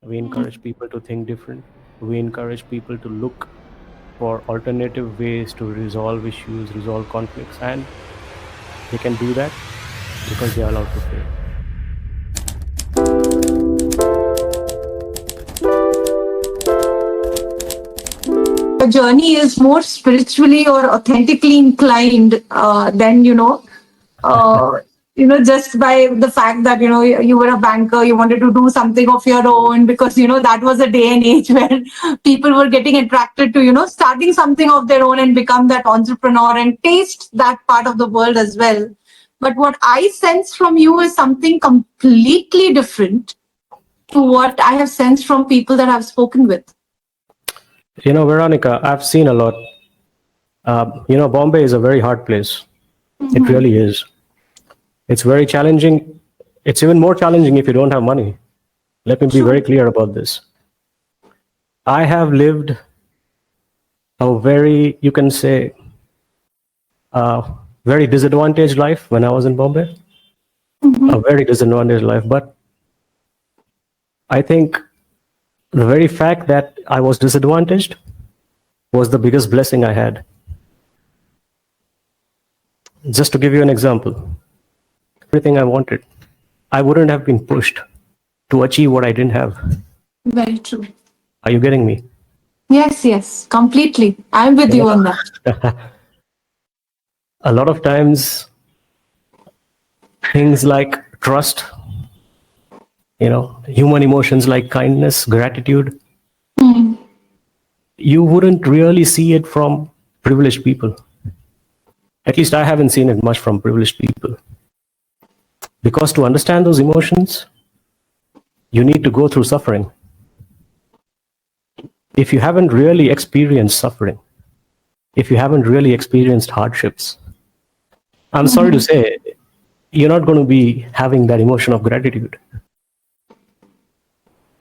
We encourage people to think different. We encourage people to look for alternative ways to resolve issues, resolve conflicts, and they can do that because they are allowed to fail. Your journey is more spiritually or authentically inclined than uh, just by the fact that you were a banker, you wanted to do something of your own, because that was a day and age where people were getting attracted to starting something of their own and become that entrepreneur and taste that part of the world as well. But what I sense from you is something completely different to what I have sensed from people that I've spoken with. Veronica, I've seen a lot. Bombay is a very hard place. It Mm-hmm. really is. It's very challenging. It's even more challenging if you don't have money. Let me be very True. clear about this. I have lived a very, you can say, very disadvantaged life when I was in Bombay. A Mm-hmm. very disadvantaged life. But I think the very fact that I was disadvantaged was the biggest blessing I had. Just to give you an example, everything I wanted, I wouldn't have been pushed to achieve what I didn't have. Very true. Are you getting me? Yes, yes, completely. I'm with You you on that. know, a lot of times things like trust, human emotions like kindness, gratitude, Mm. you wouldn't really see it from privileged people. At least I haven't seen it much from privileged people. Because to understand those emotions, you need to go through suffering. If you haven't really experienced suffering, if you haven't really experienced hardships, I'm sorry to say, you're not going to be having that emotion of gratitude.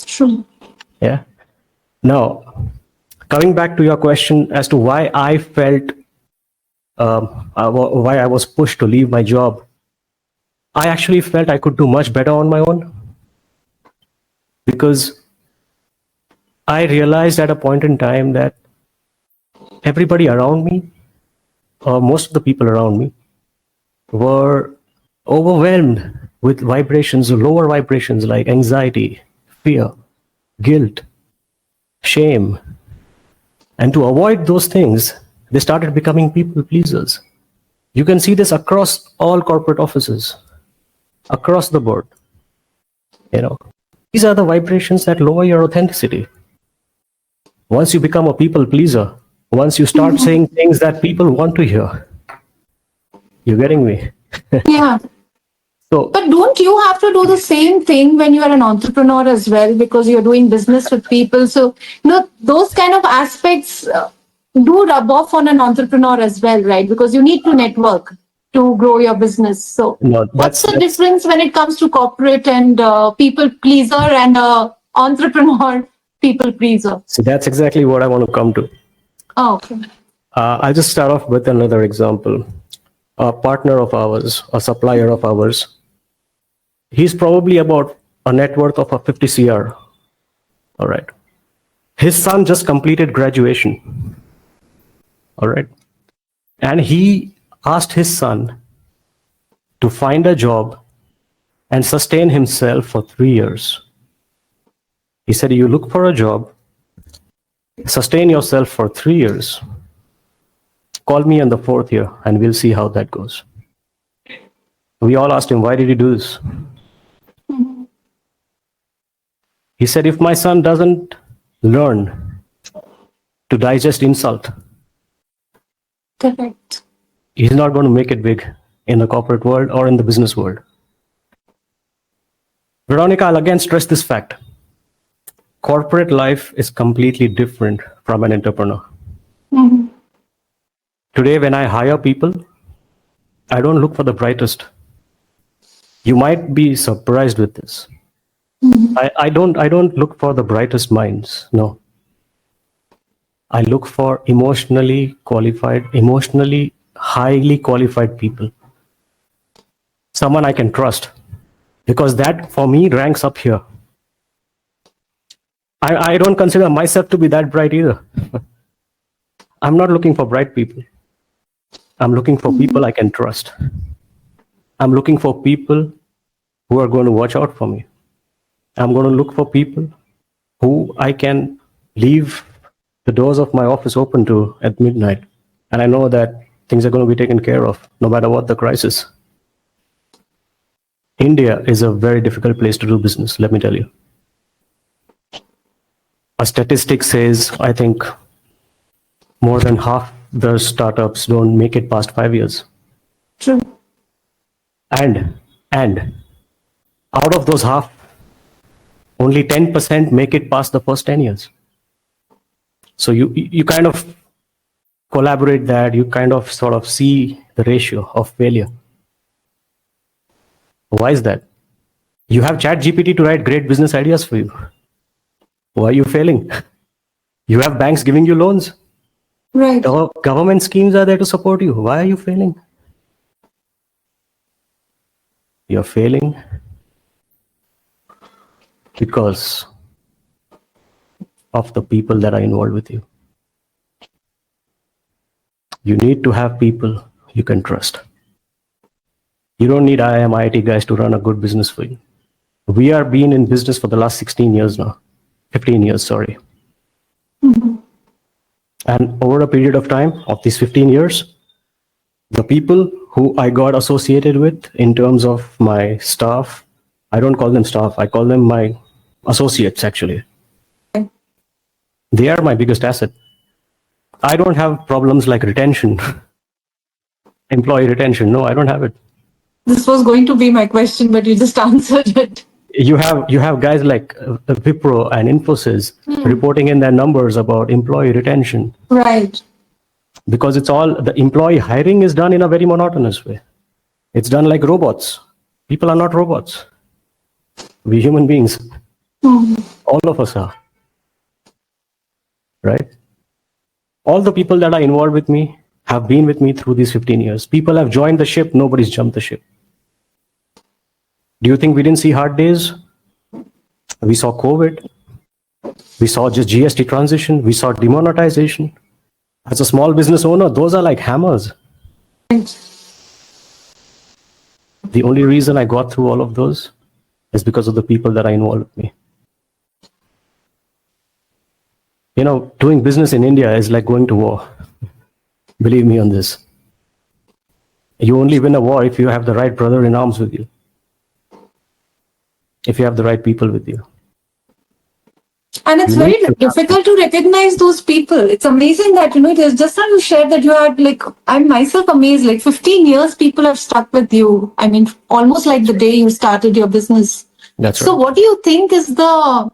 True. Yeah. Now, coming back to your question as to why I felt, why I was pushed to leave my job, I actually felt I could do much better on my own because I realized at a point in time that everybody around me, or most of the people around me, were overwhelmed with vibrations, lower vibrations like anxiety, fear, guilt, shame. And to avoid those things, they started becoming people pleasers. You can see this across all corporate offices, across the board. You know, these are the vibrations that lower your authenticity. Once you become a people pleaser, once you start saying things that people want to hear, you're getting me. Yeah. So, But don't you have to do the same thing when you are an entrepreneur as well, because you're doing business with people? So, those kind of aspects do rub off on an entrepreneur as well, right? Because you need to network to grow your business. So, no, what's the that's difference when it comes to corporate and people pleaser and entrepreneur people pleaser? so that's exactly what I want to come to. Oh, okay. I'll just start off with another example. A partner of ours, a supplier of ours, he's probably about a net worth of a 50 CR. All right. His son just completed graduation. All right. And he asked his son to find a job and sustain himself for 3 years. He said, you look for a job, sustain yourself for 3 years. Call me in the fourth year and we'll see how that goes. We all asked him, why did he do this? He said, if my son doesn't learn to digest insult, Correct. he's not going to make it big in the corporate world or in the business world. Veronica, I'll again stress this fact. Corporate life is completely different from an entrepreneur. Mhm. Today, when I hire people, I don't look for the brightest. You might be surprised with this. I don't look for the brightest minds. No. I look for emotionally qualified, emotionally highly qualified people. Someone I can trust. Because that for me ranks up here. I don't consider myself to be that bright either. I'm not looking for bright people. I'm looking for people I can trust. I'm looking for people who are going to watch out for me. I'm going to look for people who I can leave the doors of my office open to at midnight. And I know that things are going to be taken care of no matter what the crisis. India is a very difficult place to do business, let me tell you. A statistic says, I think, more than half the startups don't make it past 5 years. True. And out of those half, only 10% make it past the first 10 years. So you kind of collaborate that, you kind of sort of see the ratio of failure. Why is that? You have ChatGPT to write great business ideas for you. Why are you failing? You have banks giving you loans. Right. Government schemes are there to support you. Why are you failing? You're failing because of the people that are involved with you. You need to have people you can trust. You don't need IIM, IIT guys to run a good business for you. We are being in business for the last 16 years now. 15 years, sorry. And over a period of time, of these 15 years, the people who I got associated with in terms of my staff, I don't call them staff, I call them my associates actually. They are my biggest asset. I don't have problems like retention, employee retention. No, I don't have it. This was going to be my question, but you just answered it. You have guys like Wipro and Infosys reporting in their numbers about employee retention. Right. Because it's all, the employee hiring is done in a very monotonous way. It's done like robots. People are not robots. We human beings. All of us are. Right? All the people that are involved with me have been with me through these 15 years. People have joined the ship, nobody's jumped the ship. Do you think we didn't see hard days? We saw COVID. We saw just GST transition. We saw demonetization. As a small business owner, those are like hammers. The only reason I got through all of those is because of the people that are involved with me. You know, doing business in India is like going to war. Believe me on this. You only win a war if you have the right brother in arms with you. If you have the right people with you. And it's very difficult to recognize those people. It's amazing that, it is just how you shared that you had, like, I'm myself amazed, like 15 years people have stuck with you. I mean, almost like the day you started your business. That's right. So what do you think is the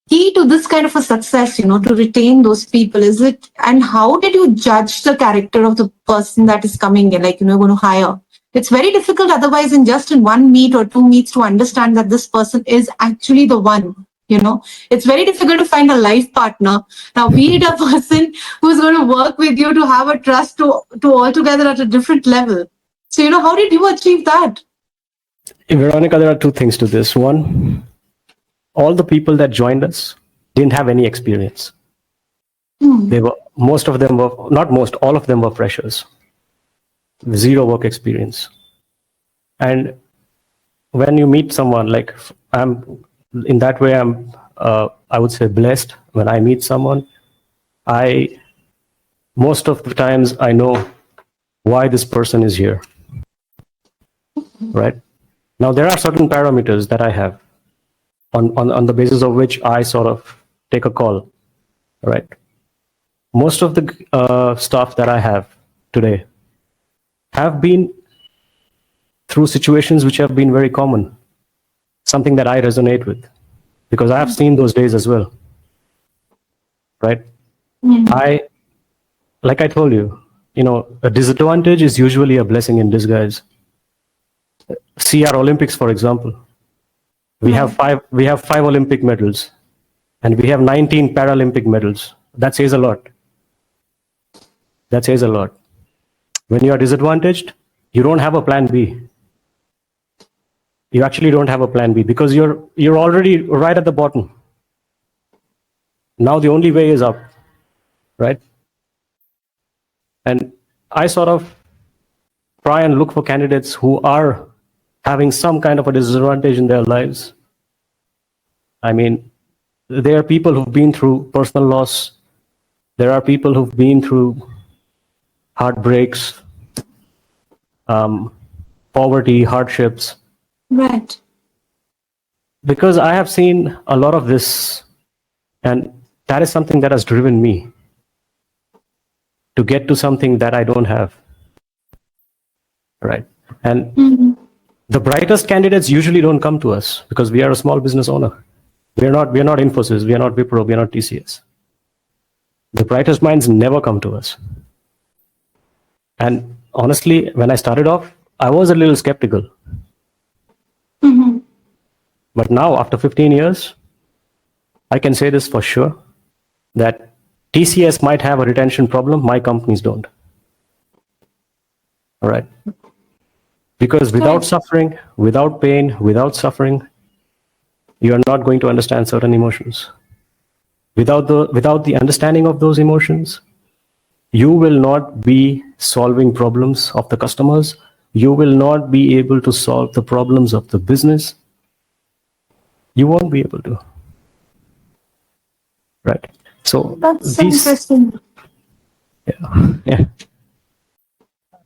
key to this kind of a success, to retain those people? Is it, and how did you judge the character of the person that is coming in, like, going to hire? It's very difficult otherwise in one meet or two meets to understand that this person is actually the one. It's very difficult to find a life partner. Now, be it a person who's going to work with you to have a trust to altogether at a different level. So, how did you achieve that? Veronica, there are two things to this. One, all the people that joined us didn't have any experience. They were, most of them were, not most, all of them were freshers. Zero work experience. And when you meet someone, like in that way, I would say blessed. When I meet someone, most of the times I know why this person is here, right? Now, there are certain parameters that I have on the basis of which I sort of take a call, right? Most of the staff that I have today have been through situations which have been very common, something that I resonate with, because I have seen those days as well, right? Like I told you, a disadvantage is usually a blessing in disguise. See our Olympics, for example. We have five Olympic medals, and we have 19 Paralympic medals. That says a lot. That says a lot. When you are disadvantaged, you don't have a plan B. You actually don't have a plan B because you're already right at the bottom. Now the only way is up, right? And I sort of try and look for candidates who are having some kind of a disadvantage in their lives. I mean, there are people who've been through personal loss. There are people who've been through heartbreaks, poverty, hardships. Right. Because I have seen a lot of this, and that is something that has driven me to get to something that I don't have. Right. And the brightest candidates usually don't come to us because we are a small business owner. We're not Infosys, we are not Wipro, we are not TCS. The brightest minds never come to us. And honestly, when I started off, I was a little skeptical. But now, after 15 years, I can say this for sure, that TCS might have a retention problem, my companies don't. All right. Because without suffering, without pain, without suffering, you are not going to understand certain emotions. Without the understanding of those emotions, you will not be solving problems of the customers. You will not be able to solve the problems of the business. You won't be able to. Right. So That's these, interesting. yeah.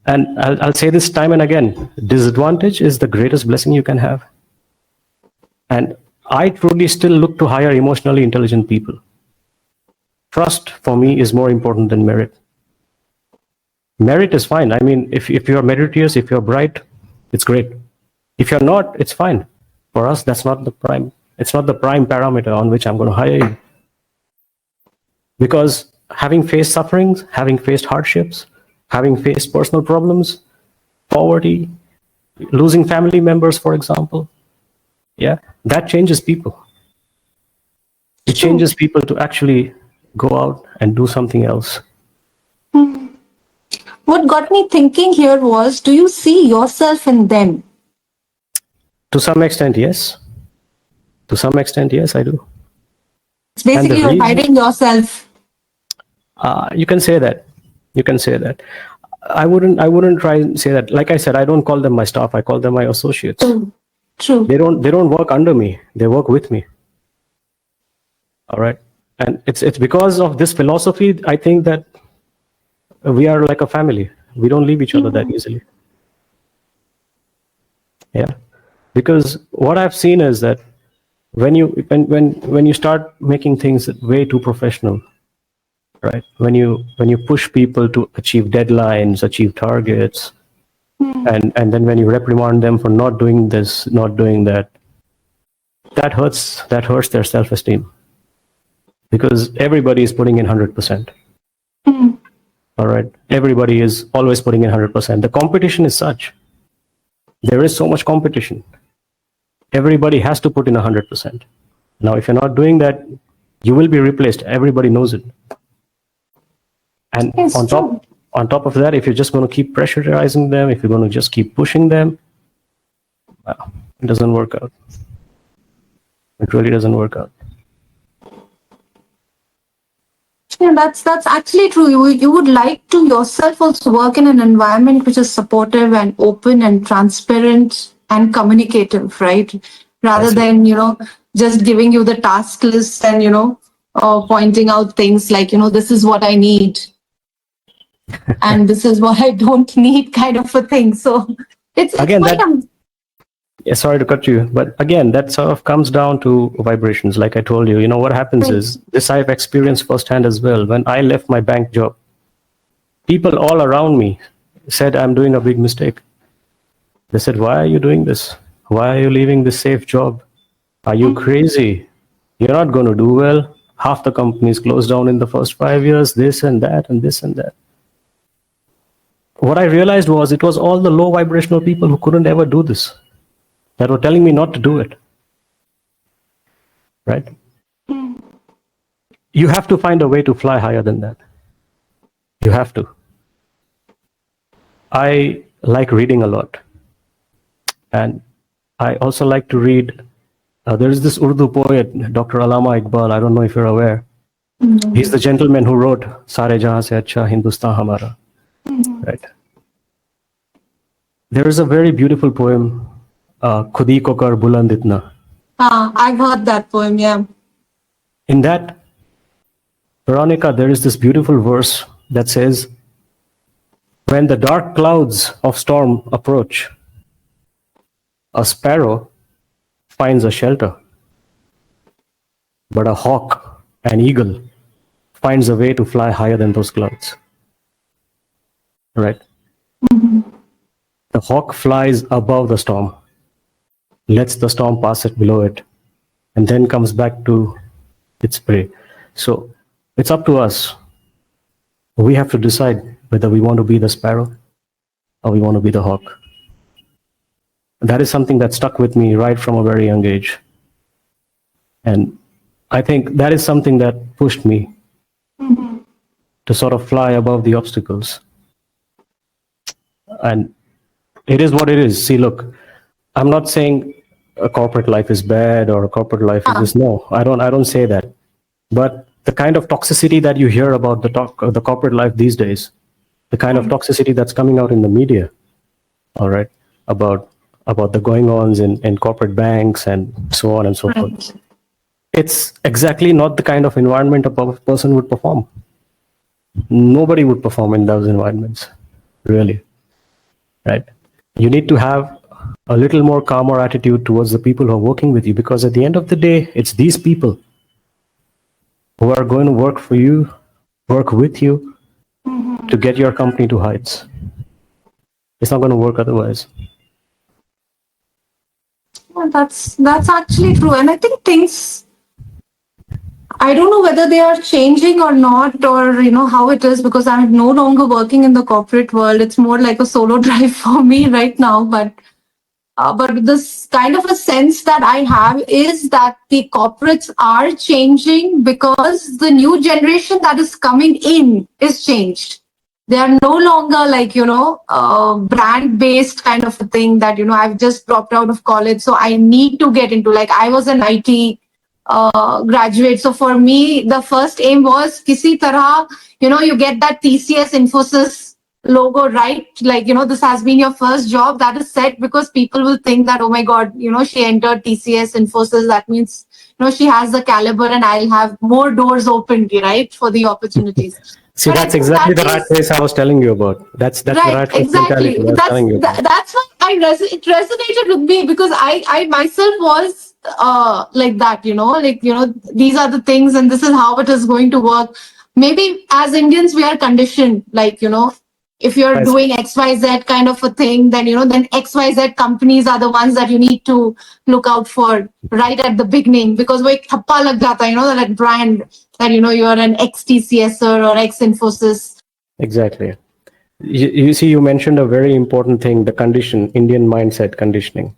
And I'll say this time and again, disadvantage is the greatest blessing you can have. And I truly still look to hire emotionally intelligent people. Trust for me is more important than merit. Merit is fine. I mean, if you're meritorious, if you're bright, it's great. If you're not, it's fine. For us, that's not the prime. It's not the prime parameter on which I'm going to hire you. Because having faced sufferings, having faced hardships, having faced personal problems, poverty, losing family members, for example, yeah, that changes people. It changes people to actually go out and do something else. What got me thinking here was, do you see yourself in them? To some extent, yes. To some extent, yes, I do. It's And the basically you're reason, hiding yourself. you can say that. You can say that. I wouldn't try and say that. Like I said, I don't call them my staff. I call them my associates. True. They don't work under me. They work with me. All right. And it's because of this philosophy, I think, that we are like a family. We don't leave each other that easily. Yeah. Because what I've seen is that when you start making things way too professional, right? When you push people to achieve deadlines, achieve targets, and then when you reprimand them for not doing this, not doing that, that hurts their self-esteem. Because everybody is putting in 100%. All right. Everybody is always putting in 100%. The competition is such. There is so much competition. Everybody has to put in 100%. Now, if you're not doing that, you will be replaced. Everybody knows it. And It's on top of that, if you're just going to keep pressurizing them, if you're going to just keep pushing them, well, it doesn't work out. It really doesn't work out. Yeah, that's actually true. You would like to yourself also work in an environment which is supportive and open and transparent and communicative, right? Rather That's it. than just giving you the task list and pointing out things like this is what I need and this is what I don't need, kind of a thing. So it's Again, quite yeah, sorry to cut you, but again, that sort of comes down to vibrations. Like I told you, what happens is, this I've experienced firsthand as well. When I left my bank job, people all around me said I'm doing a big mistake. They said, why are you doing this? Why are you leaving this safe job? Are you crazy? You're not going to do well. Half the companies closed down in the first 5 years, this and that and this and that. What I realized was it was all the low vibrational people who couldn't ever do this that were telling me not to do it. Right? You have to find a way to fly higher than that. You have to. I like reading a lot. And I also like to read. There is this Urdu poet, Dr. Allama Iqbal. I don't know if you're aware. He's the gentleman who wrote Sare Jahan Se Acha Hindustan Hamara. Right. There is a very beautiful poem, Khudi Ko Kar Buland Itna. I've heard that poem, yeah. In that, Veronica, there is this beautiful verse that says, when the dark clouds of storm approach, a sparrow finds a shelter, but a hawk, an eagle, finds a way to fly higher than those clouds. Right? The hawk flies above the storm, lets the storm pass it below it, and then comes back to its prey. So it's up to us. We have to decide whether we want to be the sparrow or we want to be the hawk. That is something that stuck with me right from a very young age. And I think that is something that pushed me to sort of fly above the obstacles. And it is what it is. See, look, I'm not saying a corporate life is bad or a corporate life is this. No, I don't say that. But the kind of toxicity that you hear about the corporate life these days, the kind of toxicity that's coming out in the media, all right, about the going-ons in corporate banks and so on and so forth. It's exactly not the kind of environment a person would perform. Nobody would perform in those environments, really, right? You need to have a little more calmer attitude towards the people who are working with you, because at the end of the day, it's these people who are going to work for you, work with you to get your company to heights. It's not going to work otherwise. Well, that's actually true. And I think things, I don't know whether they are changing or not, or how it is, because I'm no longer working in the corporate world. It's more like a solo drive for me right now. But this kind of a sense that I have is that the corporates are changing because the new generation that is coming in is changed. They are no longer like, brand based kind of a thing that, I've just dropped out of college, so I need to get into, like, I was an IT graduate. So for me, the first aim was kisi tarah, you get that TCS Infosys logo, right? Like, this has been your first job that is set, because people will think that, oh my God, she entered TCS Infosys. That means, she has the caliber and I'll have more doors opened, right, for the opportunities. See, that's exactly the rat race I was telling you about. That's the rat race exactly. mentality I was telling you about. That's why it resonated with me, because I myself was like that, these are the things and this is how it is going to work. Maybe as Indians we are conditioned, like, if you're doing XYZ kind of a thing, then then XYZ companies are the ones that you need to look out for right at the beginning, because wo ek thappa lag jata, that brand that you're an ex TCSer or ex Infosys. Exactly. You see, you mentioned a very important thing, the Indian mindset conditioning.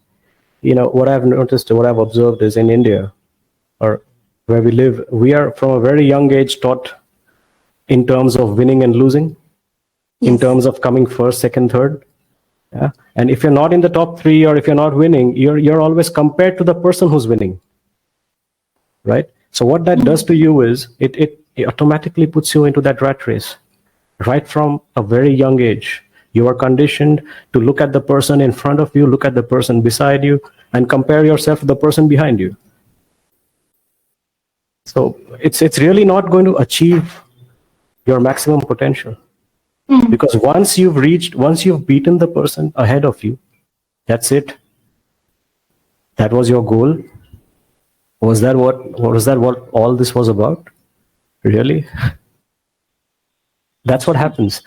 What I've noticed, what I've observed is in India, or where we live, we are from a very young age taught in terms of winning and losing, in terms of coming first, second, third. Yeah? And if you're not in the top three, or if you're not winning, you're always compared to the person who's winning, right? So what that does to you is it automatically puts you into that rat race. Right from a very young age, you are conditioned to look at the person in front of you, look at the person beside you, and compare yourself to the person behind you. So it's really not going to achieve your maximum potential. Because once you've beaten the person ahead of you, that's it. That was your goal. Was that what all this was about? Really? That's what happens.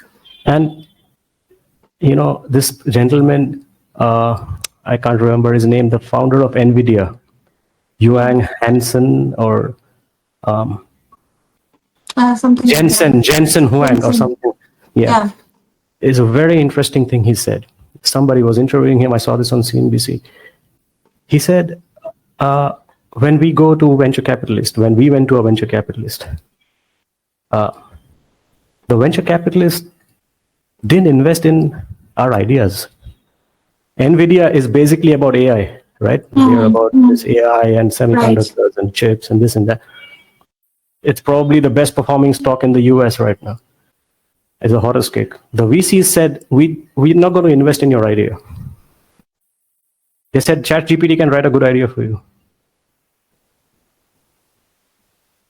And this gentleman, I can't remember his name, the founder of NVIDIA, Yuan Hansen, or something Jensen Huang or something. Yeah. It's a very interesting thing he said. Somebody was interviewing him. I saw this on CNBC. He said, when we went to a venture capitalist, the venture capitalist didn't invest in our ideas. NVIDIA is basically about AI, right? They're about this AI and semiconductors and chips and this and that. It's probably the best performing stock in the US right now. It's a horror cake. The VCs said, we're not going to invest in your idea. They said ChatGPT can write a good idea for you.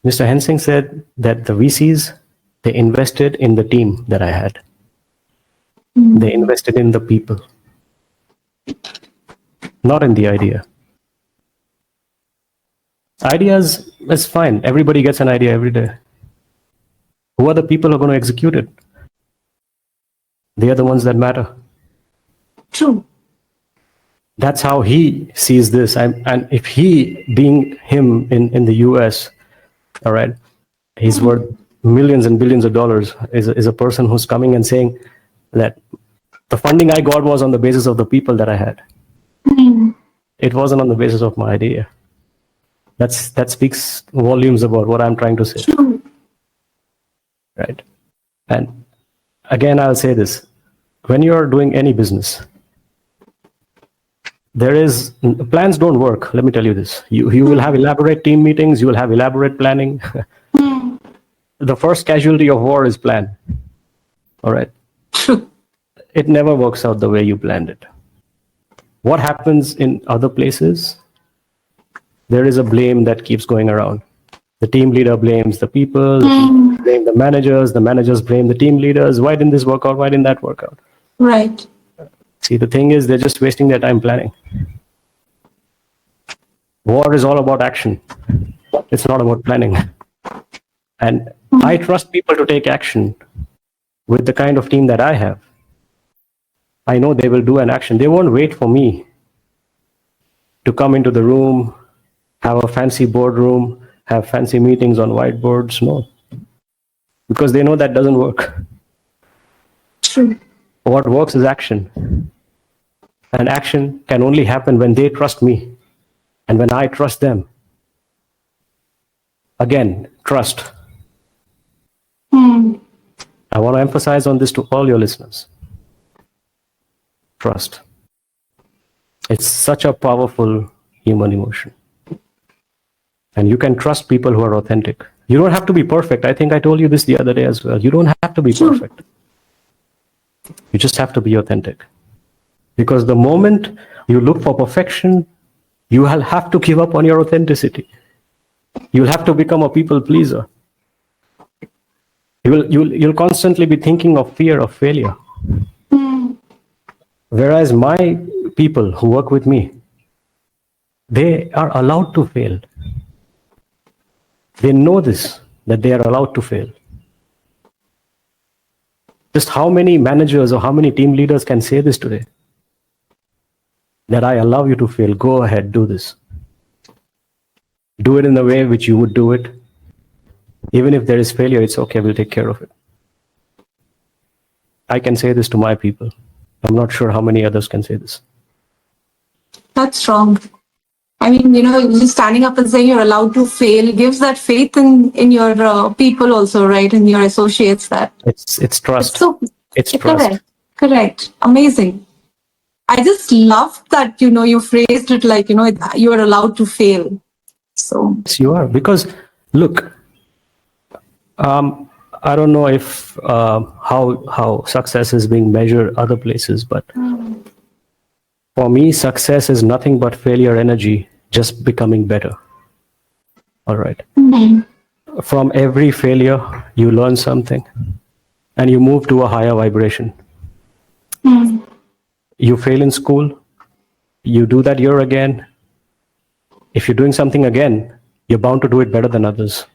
Mr. Hensing said that the VCs, they invested in the team that I had. They invested in the people, not in the idea. Ideas is fine. Everybody gets an idea every day. Who are the people who are going to execute it? They are the ones that matter. True. That's how he sees this. And if he, being him in the US, all right, he's worth millions and billions of dollars, is a person who's coming and saying that the funding I got was on the basis of the people that I had. It wasn't on the basis of my idea. That speaks volumes about what I'm trying to say. True. Right? And again, I'll say this. When you're doing any business, plans don't work. Let me tell you this. You will have elaborate team meetings. You will have elaborate planning. The first casualty of war is plan. All right. It never works out the way you planned it. What happens in other places? There is a blame that keeps going around. The team leader blames the people, the people blame the managers blame the team leaders. Why didn't this work out? Why didn't that work out? Right. See, the thing is, they're just wasting their time planning. War is all about action. It's not about planning. And I trust people to take action with the kind of team that I have. I know they will do an action. They won't wait for me to come into the room, have a fancy boardroom, have fancy meetings on whiteboards. No. Because they know that doesn't work. True. What works is action. And action can only happen when they trust me and when I trust them. Again, trust. I want to emphasize on this to all your listeners. Trust. It's such a powerful human emotion. And you can trust people who are authentic. You don't have to be perfect. I think I told you this the other day as well. You don't have to be perfect. You just have to be authentic. Because the moment you look for perfection, you will have to give up on your authenticity. You'll have to become a people pleaser. You'll constantly be thinking of fear of failure. Whereas my people who work with me, they are allowed to fail. They know this, that they are allowed to fail. Just how many managers or how many team leaders can say this today? That I allow you to fail. Go ahead, do this. Do it in the way which you would do it. Even if there is failure, it's okay, we'll take care of it. I can say this to my people. I'm not sure how many others can say this. That's strong. I mean, just standing up and saying you're allowed to fail gives that faith in your people also, right? In your associates. That it's trust. It's trust. Correct. Amazing. I just love that, you phrased it like, you are allowed to fail. So yes, you are. Because look, I don't know if how success is being measured other places, but for me, success is nothing but failure energy just becoming better. All right. From every failure, you learn something and you move to a higher vibration. You fail in school, you do that year again. If you're doing something again, you're bound to do it better than others.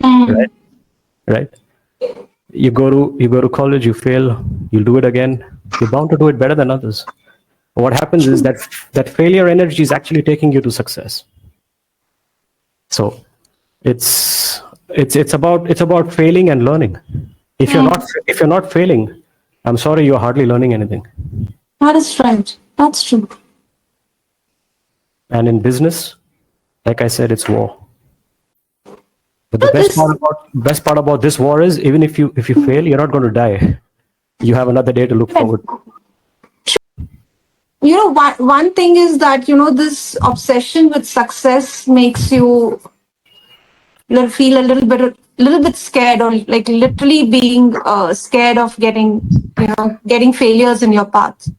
Right? You go to college, you fail, you'll do it again. You're bound to do it better than others. What happens is that failure energy is actually taking you to success. So it's about failing and learning. If you're not failing, I'm sorry, you're hardly learning anything. that is right. That's true. And in business, like I said, it's war. But the best part about this war is, even if you fail, you're not going to die. You have another day to look forward. One thing is that, this obsession with success makes you feel a little bit scared, or like literally being scared of getting failures in your path.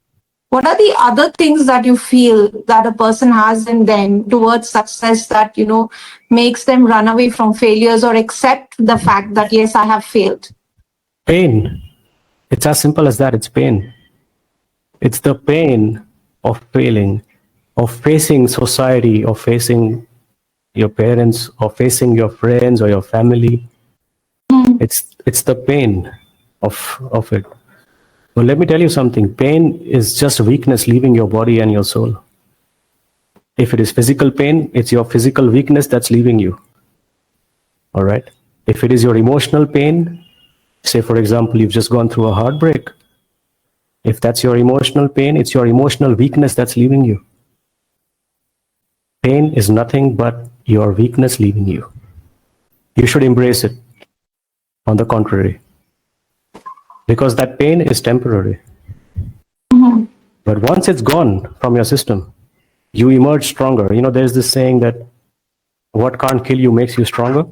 What are the other things that you feel that a person has in them towards success that makes them run away from failures or accept the fact that yes, I have failed? Pain. It's as simple as that. It's pain. It's the pain of failing, of facing society, of facing your parents, or facing your friends or your family. It's the pain of it. Well, let me tell you something. Pain is just weakness leaving your body and your soul. If it is physical pain, it's your physical weakness that's leaving you. All right. If it is your emotional pain, say for example, you've just gone through a heartbreak. If that's your emotional pain, it's your emotional weakness that's leaving you. Pain is nothing but your weakness leaving you. You should embrace it. On the contrary, because that pain is temporary. But once it's gone from your system, you emerge stronger. There's this saying that what can't kill you makes you stronger.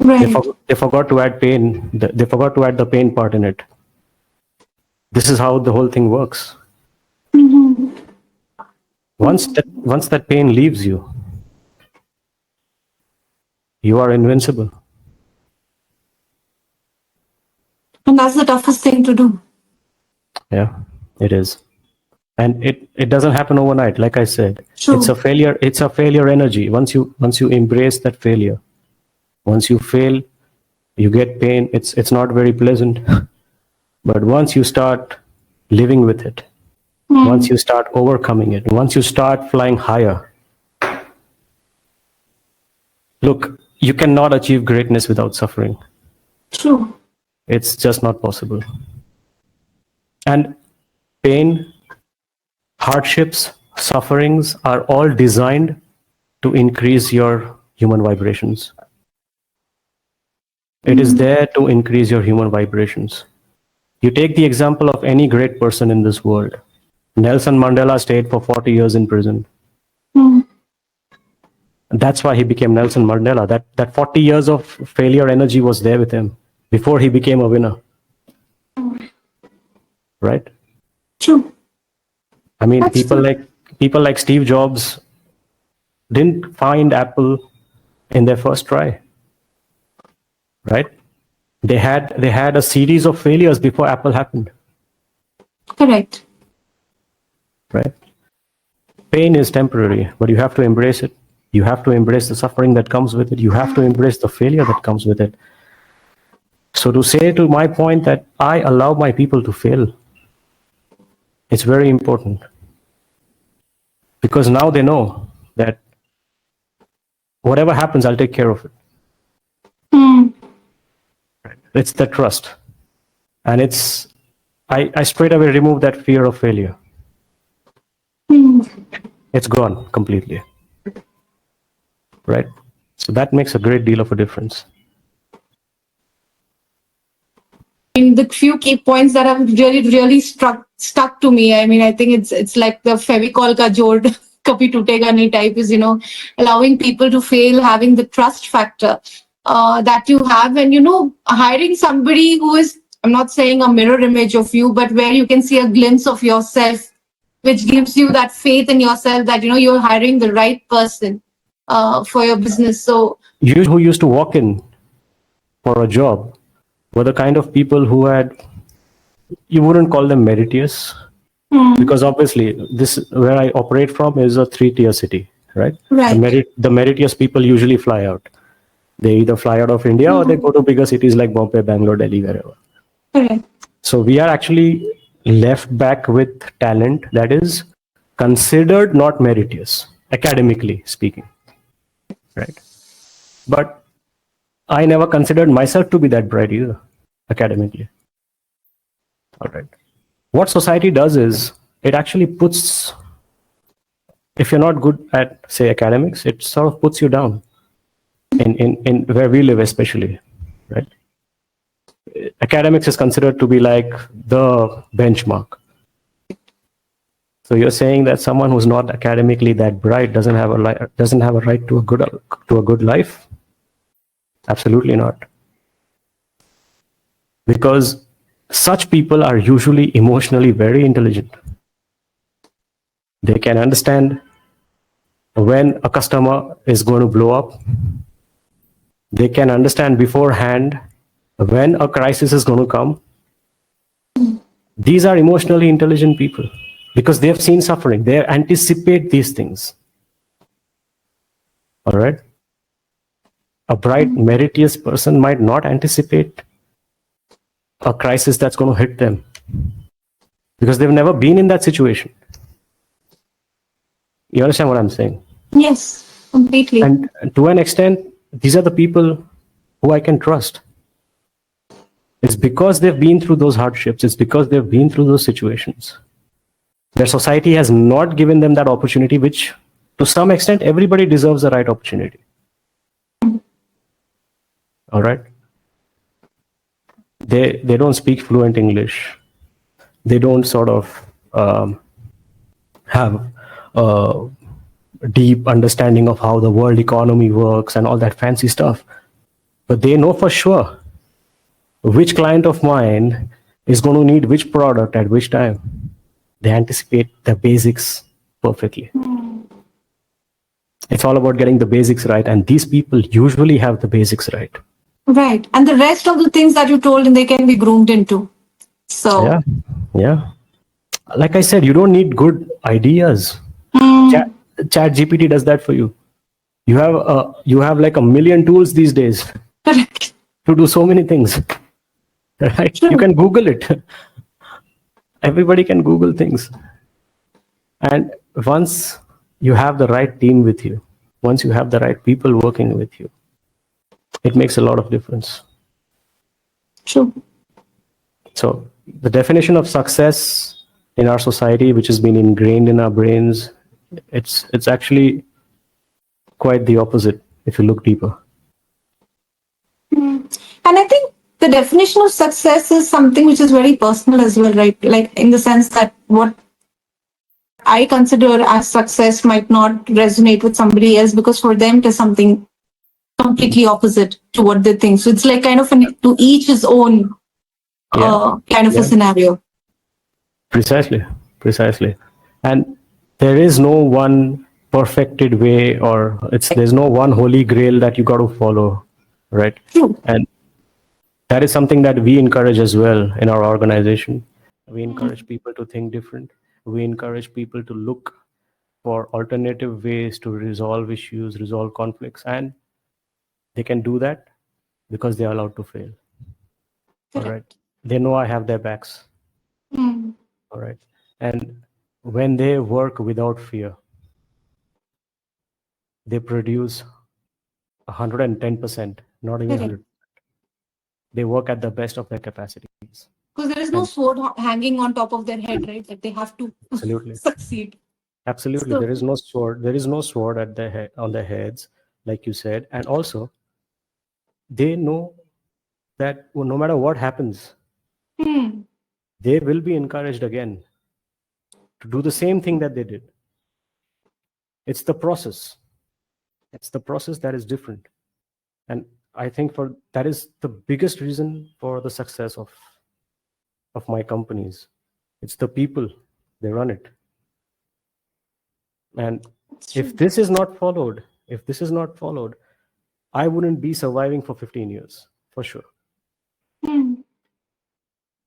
They, Right. they forgot to add pain. They forgot to add the pain part in it. This is how the whole thing works. Once that pain leaves you, you are invincible. And that's the toughest thing to do. Yeah, it is. And it doesn't happen overnight. Like I said, True. It's a failure energy. Once you embrace that failure, once you fail, you get pain. It's not very pleasant. But once you start living with it, once you start overcoming it, once you start flying higher, look, you cannot achieve greatness without suffering. True. It's just not possible. And pain, hardships, sufferings are all designed to increase your human vibrations. It is there to increase your human vibrations. You take the example of any great person in this world. Nelson Mandela stayed for 40 years in prison. That's why he became Nelson Mandela. That 40 years of failure energy was there with him before he became a winner. Right? True. I mean, That's people like Steve Jobs didn't find Apple in their first try. Right? They had a series of failures before Apple happened. correct. Right? Pain is temporary, but you have to embrace it. You have to embrace the suffering that comes with it. You have to embrace the failure that comes with it. So to say to my point that I allow my people to fail, it's very important. Because now they know that whatever happens, I'll take care of it. It's the trust. And I straight away remove that fear of failure. It's gone completely. Right? So that makes a great deal of a difference. The few key points that have really stuck to me. I mean, I think it's like the Fevicol ka jod kabhi tutega nahi type is, allowing people to fail, having the trust factor that you have, and hiring somebody who is, I'm not saying a mirror image of you, but where you can see a glimpse of yourself, which gives you that faith in yourself that you're hiring the right person for your business. So You who used to walk in for a job were the kind of people who you wouldn't call them meritorious, because obviously this where I operate from is a 3-tier city, right? Right. The meritorious people usually fly out. They either fly out of India or they go to bigger cities like Bombay, Bangalore, Delhi, wherever. Correct. So we are actually left back with talent that is considered not meritorious, academically speaking, right? But I never considered myself to be that bright either, academically. All right. What society does is it actually puts, if you're not good at, say, academics, it sort of puts you down in where we live, especially, right? Academics is considered to be like the benchmark. So you're saying that someone who's not academically that bright doesn't have a right to a good life? Absolutely not. Because such people are usually emotionally very intelligent. They can understand when a customer is going to blow up. They can understand beforehand when a crisis is going to come. These are emotionally intelligent people because they have seen suffering. They anticipate these things. All right. A bright, meritorious person might not anticipate a crisis that's going to hit them because they've never been in that situation. You understand what I'm saying? Yes, completely. And to an extent, these are the people who I can trust. It's because they've been through those hardships, it's because they've been through those situations. Their society has not given them that opportunity, which to some extent, everybody deserves the right opportunity. All right. They don't speak fluent English. They don't sort of have a deep understanding of how the world economy works and all that fancy stuff. But they know for sure which client of mine is going to need which product at which time. They anticipate the basics perfectly. It's all about getting the basics right, and these people usually have the basics right. Right. And the rest of the things that you told, and they can be groomed into. So, Yeah, yeah. Like I said, you don't need good ideas. Chat, mm, Chat GPT does that for you. You have like a million tools these days correct. to do so many things. Right? You True. can Google it. Everybody can Google things. And once you have the right team with you, once you have the right people working with you, it makes a lot of difference. True. So the definition of success in our society, which has been ingrained in our brains, it's actually quite the opposite if you look deeper. And I think the definition of success is something which is very personal as well, right? Like in the sense that what I consider as success might not resonate with somebody else because for them it is something completely opposite to what they think. So it's like kind of to each his own Yeah, kind of a yeah, scenario. precisely, precisely. And there is no one perfected way, or there's no one holy grail that you got to follow, right? True. And that is something that we encourage as well in our organization. We encourage people to think different. We encourage people to look for alternative ways to resolve issues, resolve conflicts, and they can do that because they are allowed to fail. All right. Correct. They know I have their backs. Mm, All right. And when they work without fear, they produce 110%, not even correct. 100. They work at the best of their capacities. Because there is no And sword hanging on top of their head, right? That they have to absolutely, succeed. absolutely, So, there is no sword. There is no sword at their head on their heads, like you said. And also, they know that no matter what happens, hmm, they will be encouraged again to do the same thing that they did. It's the process. It's the process that is different. And I think for that is the biggest reason for the success of my companies. It's the people, they run it. And that's if true. this is not followed, if this is not followed, I wouldn't be surviving for 15 years for sure, Hmm,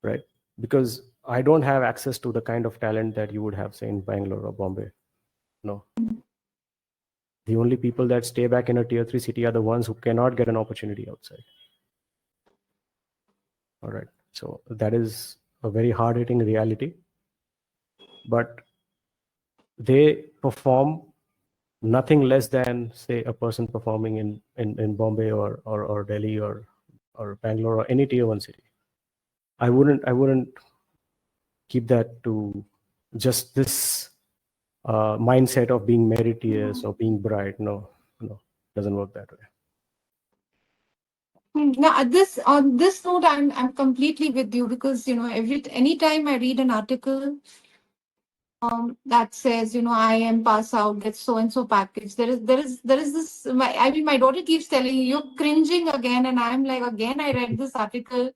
right? Because I don't have access to the kind of talent that you would have, say, in Bangalore or Bombay. No. The only people that stay back in a tier 3 city are the ones who cannot get an opportunity outside. All right. So that is a very hard hitting reality. But they perform nothing less than, say, a person performing in Bombay or Delhi or Bangalore or any tier 1 city. I wouldn't keep that to just this mindset of being meritorious or being bright. No, no, doesn't work that way. Now, at this on this note, I'm completely with you because every anytime I read an article, that says, I am pass out, get so and so package. There is this. I mean, my daughter keeps telling you, you're cringing again, and I'm like, again, I read this article.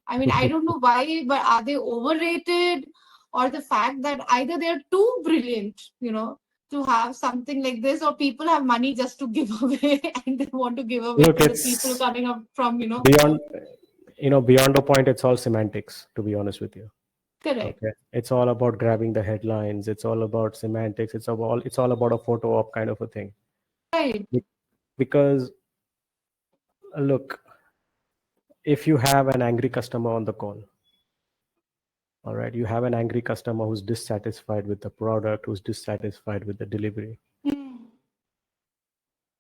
I mean, I don't know why, but are they overrated, or the fact that either they're too brilliant, to have something like this, or people have money just to give away, and they want to give away Look, to the people it's coming up from, beyond, beyond a point. It's all semantics, to be honest with you. correct, Okay, it's all about grabbing the headlines. It's all about semantics. It's all about a photo op kind of a thing. right. Be- Because look, if you have an angry customer on the call, all right, you have an angry customer who's dissatisfied with the product, who's dissatisfied with the delivery. Hmm.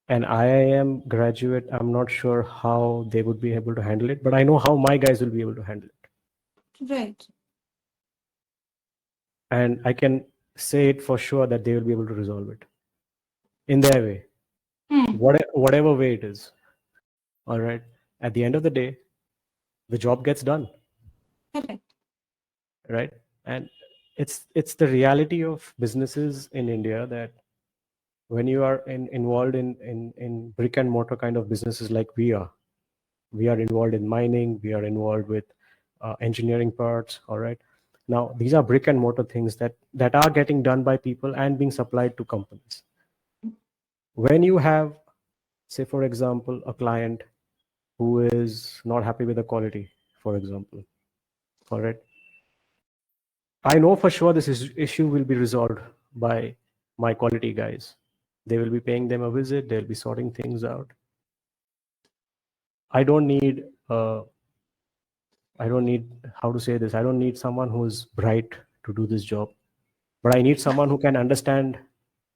And I am graduate. I'm not sure how they would be able to handle it, but I know how my guys will be able to handle it. Right. And I can say it for sure that they will be able to resolve it in their way, Hmm. whatever way it is. All right. At the end of the day, the job gets done, Correct. right? And it's the reality of businesses in India that when you are involved in brick and mortar kind of businesses like we are involved in mining, we are involved with engineering parts. All right, now these are brick and mortar things that are getting done by people and being supplied to companies. When you have, say for example, a client who is not happy with the quality, for example, all right, I know for sure issue will be resolved by my quality guys. They will be paying them a visit, they'll be sorting things out. I don't need I don't need, how to say this, I don't need someone who's bright to do this job, but I need someone who can understand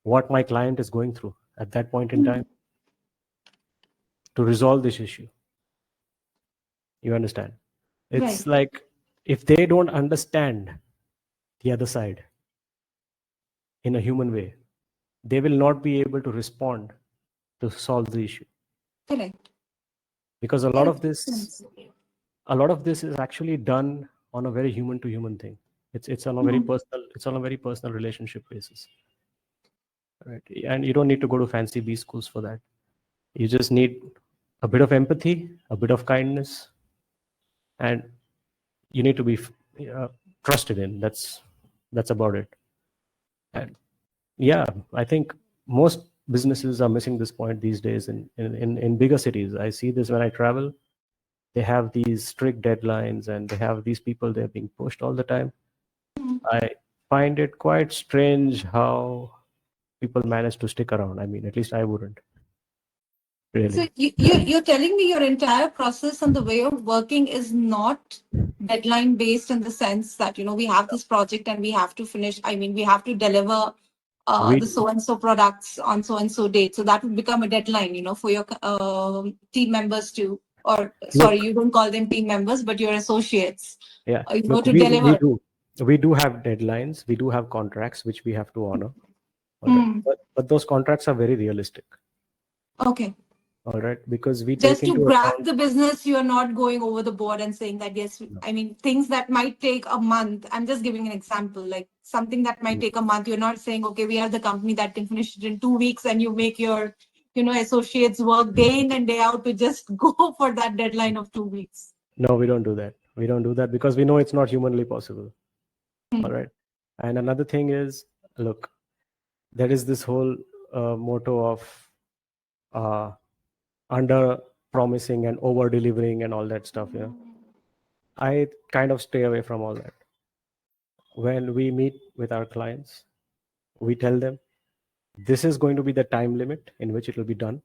what my client is going through at that point in Hmm. time to resolve this issue. You understand? It's Right. like if they don't understand the other side in a human way, they will not be able to respond to solve the issue, Correct. because Yeah, it makes sense. a lot of this is actually done on a very human to human thing. It's on a very Hmm. personal, it's on a very personal relationship basis, right? And you don't need to go to fancy B schools for that. You just need a bit of empathy, a bit of kindness, and you need to be uh, trusted in. That's about it. And yeah, I think most businesses are missing this point these days in bigger cities. I see this when I travel. They have these strict deadlines and they have these people, they're being pushed all the time. Hmm. I find it quite strange how people manage to stick around. I mean, at least I wouldn't So really. you're telling me your entire process and the way of working is not deadline based in the sense that we have this project and we have to finish. I mean, we have to deliver the We so and so products on so and so date. So that would become a deadline, for your team members to, or sorry, look, you don't call them team members, but your associates, yeah, to we deliver. do have deadlines. We do have contracts which we have to honor. All right, Hmm. but those contracts are very realistic. Okay. All right, because we take Just to into grab account. the business, you are not going over the board and saying that, yes, I mean, things that might take a month. I'm just giving an example, like something that might take a month. You're not saying, okay, we are the company that can finish it in 2 weeks, and you make your, associates work day in and day out to just go for that deadline of 2 weeks. No, we don't do that. We don't do that because we know it's not humanly possible. All Hmm. right. And another thing is, look, there is this whole motto of uh, under promising and over delivering and all that stuff. Yeah. I kind of stay away from all that. When we meet with our clients, we tell them this is going to be the time limit in which it will be done.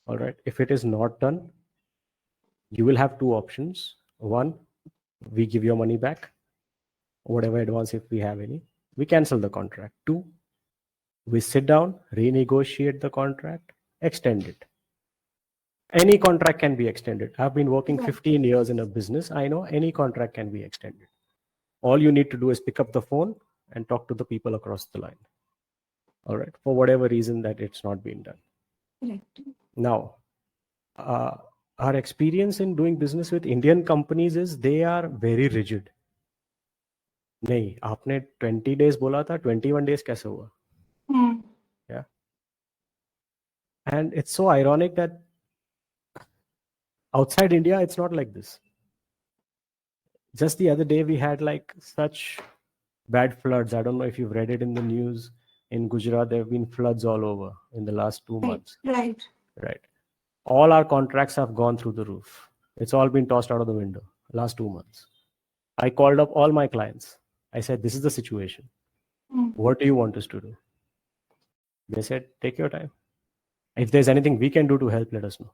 All right. If it is not done, you will have two options. One, we give your money back, whatever advance if we have any. We cancel the contract. Two, we sit down, renegotiate the contract, extend it. Any contract can be extended. I've been working Right. 15 years in a business. I know any contract can be extended. All you need to do is pick up the phone and talk to the people across the line. All right. For whatever reason that it's not been done. Correct. Now, uh, our experience in doing business with Indian companies is they are very rigid. नहीं, आपने 20 days बोला था, 21 days कैसे हुआ? Hmm. Yeah. And it's so ironic that outside India, it's not like this. Just the other day, we had like such bad floods. I don't know if you've read it in the news. In Gujarat, there have been floods all over in the last two Right, months. right. Right. All our contracts have gone through the roof. It's all been tossed out of the window last 2 months. I called up all my clients. I said, this is the situation. Hmm. What do you want us to do? They said, take your time. If there's anything we can do to help, let us know.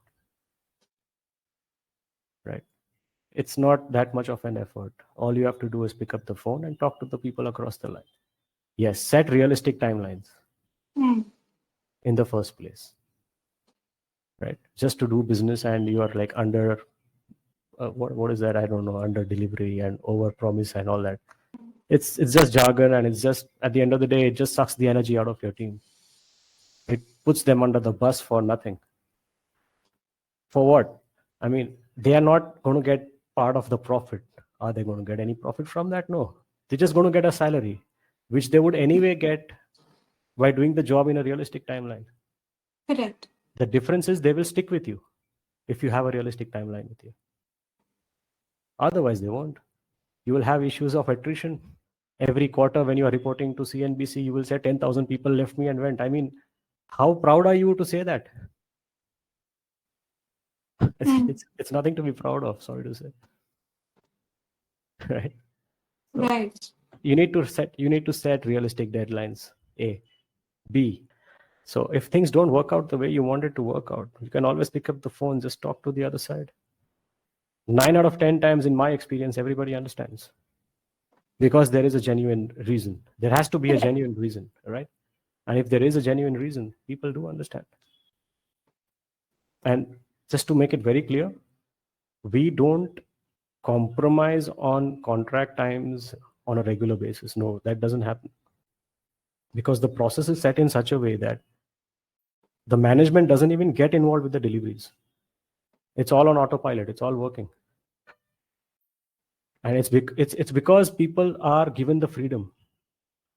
Right. It's not that much of an effort. All you have to do is pick up the phone and talk to the people across the line. Yes, set realistic timelines Hmm. in the first place. Right. Just to do business and you are like under what is that? I don't know, under delivery and over promise and all that. It's just jargon, and it's just at the end of the day, it just sucks the energy out of your team. It puts them under the bus for nothing. For what? I mean, they are not going to get part of the profit. Are they going to get any profit from that? No. They're just going to get a salary, which they would anyway get by doing the job in a realistic timeline. Correct. The difference is they will stick with you if you have a realistic timeline with you. Otherwise, they won't. You will have issues of attrition. Every quarter, when you are reporting to CNBC, you will say 10,000 people left me and went. I mean, how proud are you to say that? Hmm. It's nothing to be proud of, sorry to say. Right? So Right. you need to set realistic deadlines. A. B. So if things don't work out the way you want it to work out, you can always pick up the phone, just talk to the other side. 9 out of 10 times in my experience, everybody understands. Because there is a genuine reason. There has to be a Correct. genuine reason, right? And if there is a genuine reason, people do understand. And just to make it very clear, we don't compromise on contract times on a regular basis. No, that doesn't happen. Because the process is set in such a way that the management doesn't even get involved with the deliveries. It's all on autopilot, it's all working. And it's because people are given the freedom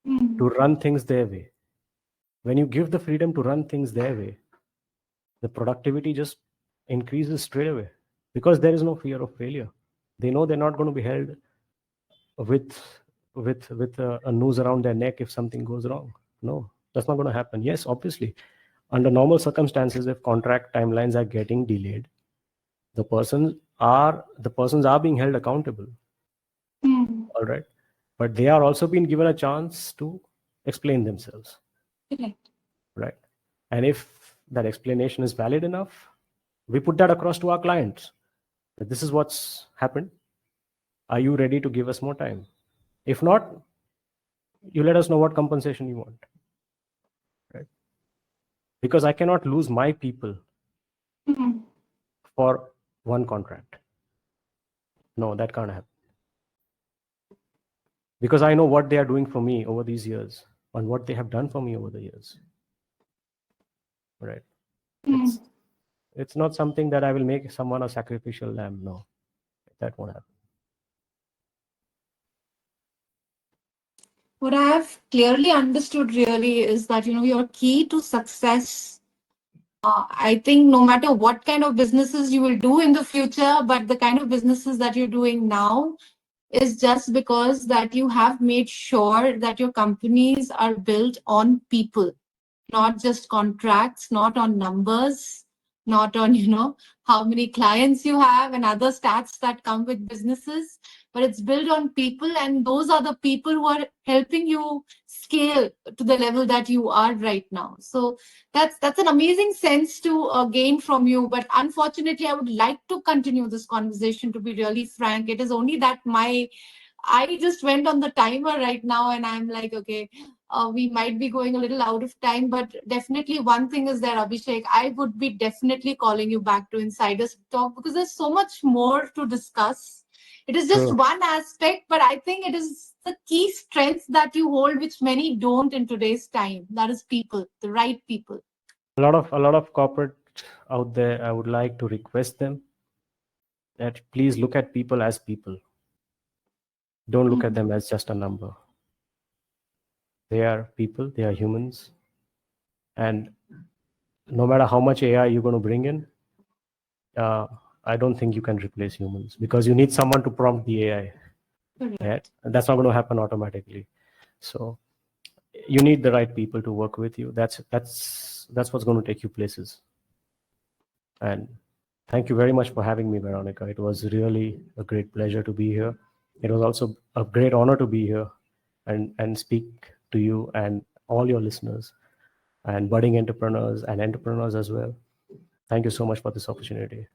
Hmm. to run things their way. When you give the freedom to run things their way, the productivity just increases straight away because there is no fear of failure. They know they're not going to be held with a noose around their neck if something goes wrong. No, that's not going to happen. Yes, obviously, under normal circumstances, if contract timelines are getting delayed, the persons are being held accountable. Hmm. All right, but they are also being given a chance to explain themselves. Correct. Right, and if that explanation is valid enough, we put that across to our clients. This is what's happened. Are you ready to give us more time? If not, you let us know what compensation you want. Right? Because I cannot lose my people Hmm. for one contract. No, that can't happen. Because I know what they are doing for me over these years and what they have done for me over the years. Right? Hmm. It's not something that I will make someone a sacrificial lamb. No, that won't happen. What I have clearly understood really is that, your key to success, I think no matter what kind of businesses you will do in the future, but the kind of businesses that you're doing now is just because that you have made sure that your companies are built on people, not just contracts, not on numbers, not on, how many clients you have and other stats that come with businesses, but it's built on people. And those are the people who are helping you scale to the level that you are right now. So that's an amazing sense to gain from you. But unfortunately, I would like to continue this conversation, to be really frank. It is only that I just went on the timer right now and I'm like, okay, we might be going a little out of time, but definitely one thing is there, Abhishek. I would be definitely calling you back to Insiders Talk because there's so much more to discuss. It is just True. one aspect, but I think it is the key strengths that you hold, which many don't in today's time. That is people, the right people. A lot of corporate out there, I would like to request them that please look at people as people. Don't look at them as just a number. They are people, they are humans. And no matter how much AI you're going to bring in, uh, I don't think you can replace humans because you need someone to prompt the AI. Yeah? Correct. And that's not going to happen automatically. So you need the right people to work with you. That's what's going to take you places. And thank you very much for having me, Veronica. It was really a great pleasure to be here. It was also a great honor to be here and speak to you and all your listeners and budding entrepreneurs and entrepreneurs as well. Thank you so much for this opportunity.